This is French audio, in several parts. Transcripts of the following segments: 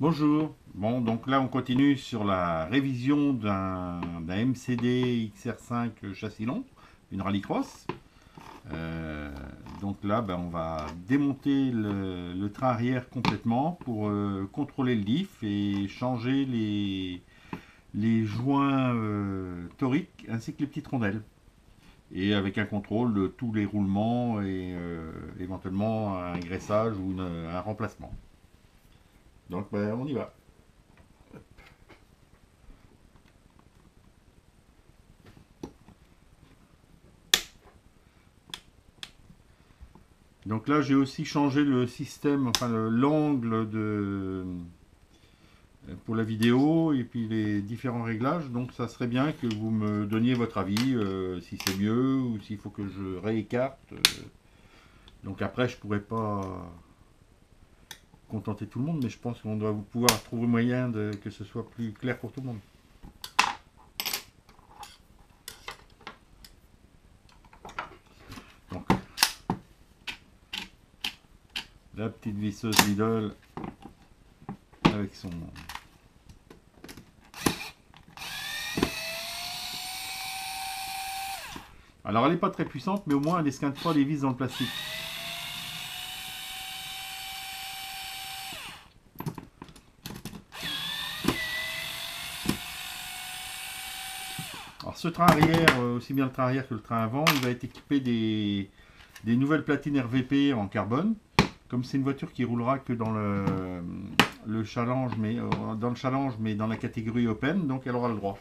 Bonjour. Bon, donc là, on continue sur la révision d'un MCD XR5 châssis long, une rallycross. Euh, donc là, on va démonter le train arrière complètement pour contrôler le diff et changer les joints toriques ainsi que les petites rondelles. Et avec un contrôle de tous les roulements et éventuellement un graissage ou un remplacement. Donc on y va. Donc là, j'ai aussi changé le système, enfin l'angle pour la vidéo et puis les différents réglages. Donc ça serait bien que vous me donniez votre avis, si c'est mieux ou s'il faut que je réécarte. Donc après, je pourrais pas contenter tout le monde, mais je pense qu'on doit pouvoir trouver moyen que ce soit plus clair pour tout le monde. Donc la petite visseuse Lidl avec son... Alors elle n'est pas très puissante, mais au moins elle esquinte pas les vis dans le plastique. Alors ce train arrière, aussi bien le train arrière que le train avant, il va être équipé des nouvelles platines RVP en carbone. Comme c'est une voiture qui roulera que dans le challenge, mais dans la catégorie open, donc elle aura le droit.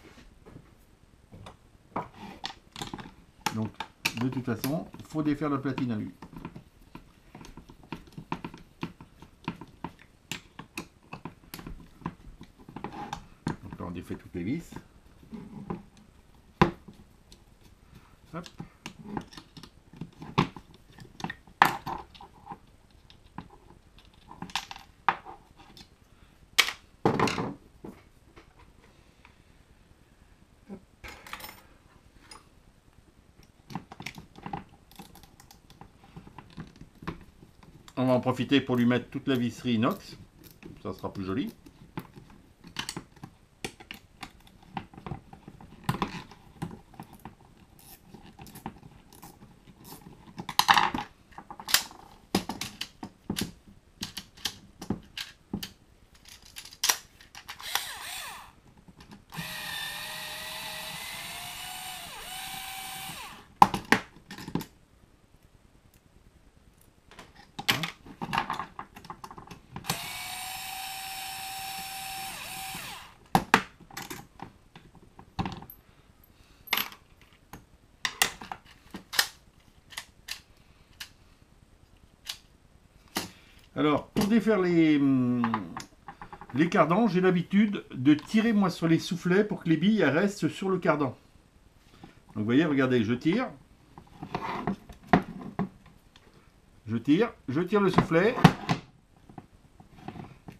Donc de toute façon, il faut défaire la platine à lui. Donc là on défait toutes les vis. Hop. On va en profiter pour lui mettre toute la visserie inox, ça sera plus joli. Alors, pour défaire les cardans, j'ai l'habitude de tirer moi sur les soufflets pour que les billes restent sur le cardan. Donc vous voyez, regardez, je tire le soufflet,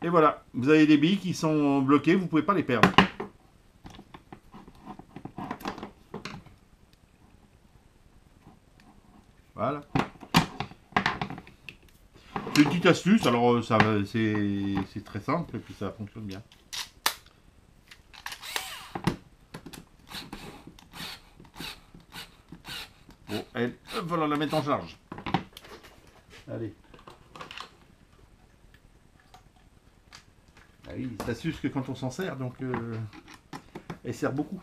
et voilà, vous avez des billes qui sont bloquées, vous ne pouvez pas les perdre. Voilà. C'est une petite astuce, alors c'est très simple et puis ça fonctionne bien. Bon, elle, voilà, la mettre en charge. Allez. Ah oui, ça s'use que quand on s'en sert, donc elle sert beaucoup.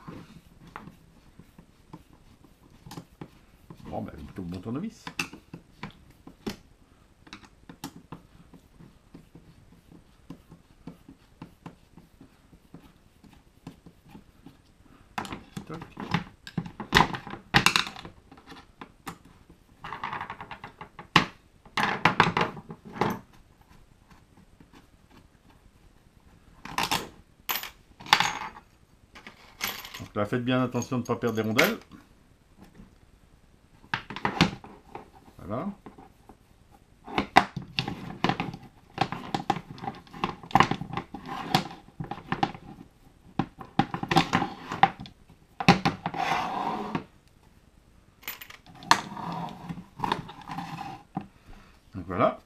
Bon, plutôt bon tournevis. Toc. Donc là, faites bien attention de ne pas perdre des rondelles. Voilà. Donc voilà.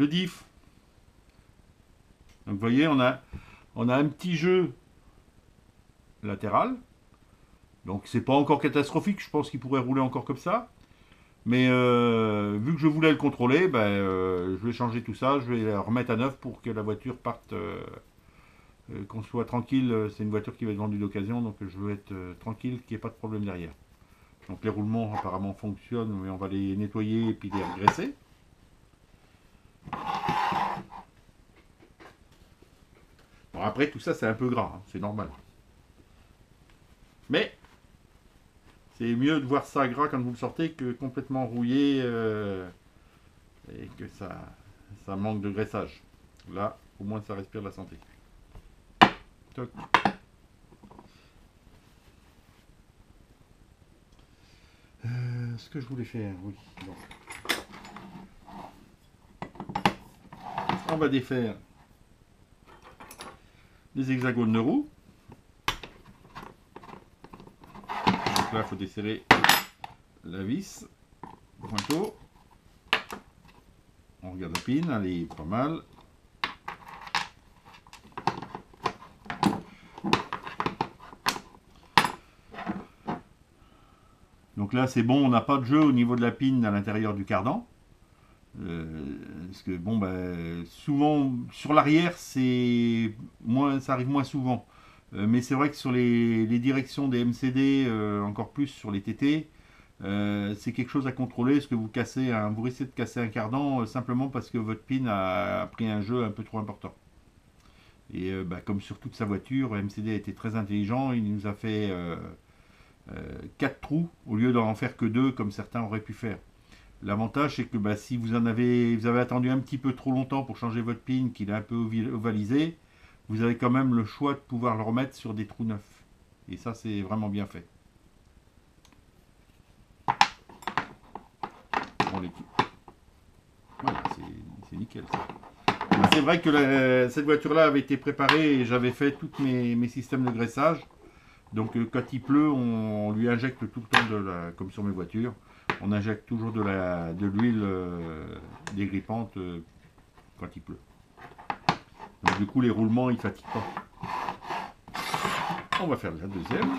le diff. Donc vous voyez, on a un petit jeu latéral. Donc c'est pas encore catastrophique, je pense qu'il pourrait rouler encore comme ça. Mais vu que je voulais le contrôler, ben, je vais changer tout ça, je vais le remettre à neuf pour que la voiture parte, qu'on soit tranquille. C'est une voiture qui va être vendue d'occasion, donc je veux être tranquille, qu'il n'y ait pas de problème derrière. Donc les roulements apparemment fonctionnent, mais on va les nettoyer et puis les regraisser. Bon, après tout ça c'est un peu gras, hein, c'est normal. Mais c'est mieux de voir ça gras quand vous le sortez que complètement rouillé et que ça manque de graissage. Là, au moins ça respire la santé. Toc. Ce que je voulais faire, oui. Bon. On va défaire les hexagones de roue. Donc là, il faut desserrer la vis, le pointeau. On regarde la pine, elle est pas mal. Donc là, c'est bon, on n'a pas de jeu au niveau de la pine à l'intérieur du cardan. Parce que bon, ben, souvent sur l'arrière, c'est moins, ça arrive moins souvent. Mais c'est vrai que sur les directions des MCD, encore plus sur les TT, c'est quelque chose à contrôler. Est-ce que vous vous risquez de casser un cardan simplement parce que votre pin a pris un jeu un peu trop important. Et ben, comme sur toute sa voiture, MCD a été très intelligent. Il nous a fait 4 trous au lieu d'en faire que 2 comme certains auraient pu faire. L'avantage, c'est que bah, si vous avez attendu un petit peu trop longtemps pour changer votre pin, qu'il est un peu ovalisé, vous avez quand même le choix de pouvoir le remettre sur des trous neufs. Et ça, c'est vraiment bien fait. Bon, voilà, c'est nickel ça. C'est vrai que cette voiture-là avait été préparée et j'avais fait tous mes systèmes de graissage. Donc quand il pleut, on lui injecte tout le temps, comme sur mes voitures, on injecte toujours de l'huile dégrippante quand il pleut. Donc du coup les roulements ils fatiguent pas. On va faire la deuxième.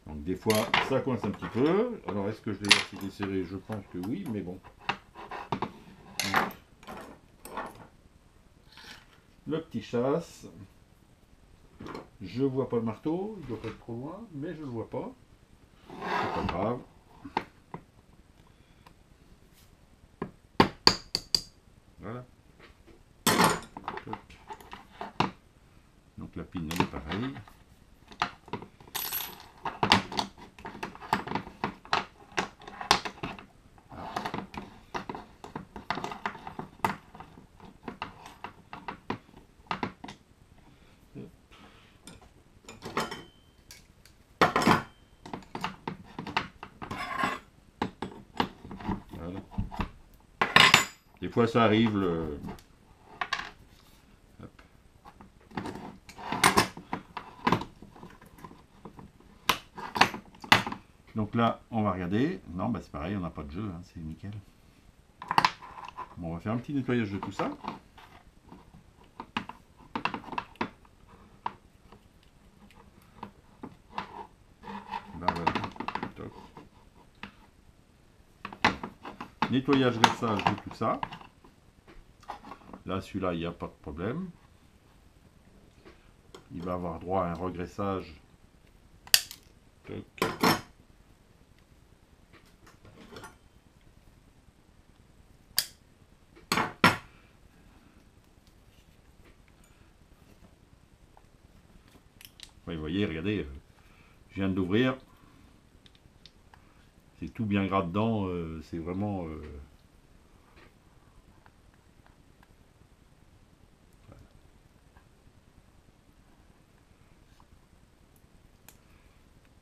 Donc des fois ça coince un petit peu. Alors est-ce que je l'ai assez desserré? Je pense que oui, mais bon. Donc, le petit chasse. Je vois pas le marteau, il doit pas être trop loin, mais je le vois pas. C'est pas grave. Voilà. Donc la pine elle est pareille. Voilà. Des fois ça arrive le... Hop. Donc là on va regarder. Non bah c'est pareil, on n'a pas de jeu, hein, c'est nickel. Bon, on va faire un petit nettoyage de tout ça. Là, voilà. Top. Nettoyage, graissage de tout ça. Là, celui-là, il n'y a pas de problème. Il va avoir droit à un regraissage. Toc. Ouais, vous voyez, regardez, je viens de l'ouvrir. C'est tout bien gras dedans. C'est vraiment...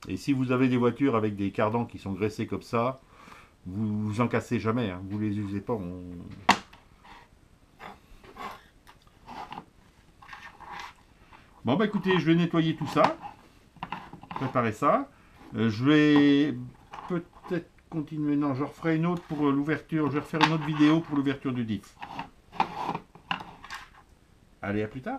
Et si vous avez des voitures avec des cardans qui sont graissés comme ça, vous en cassez jamais, hein, vous les usez pas. Bon, bah écoutez, je vais nettoyer tout ça. Préparer ça. Je vais peut-être continuer. Non, je referai une autre pour l'ouverture. Je vais refaire une autre vidéo pour l'ouverture du diff. Allez, à plus tard.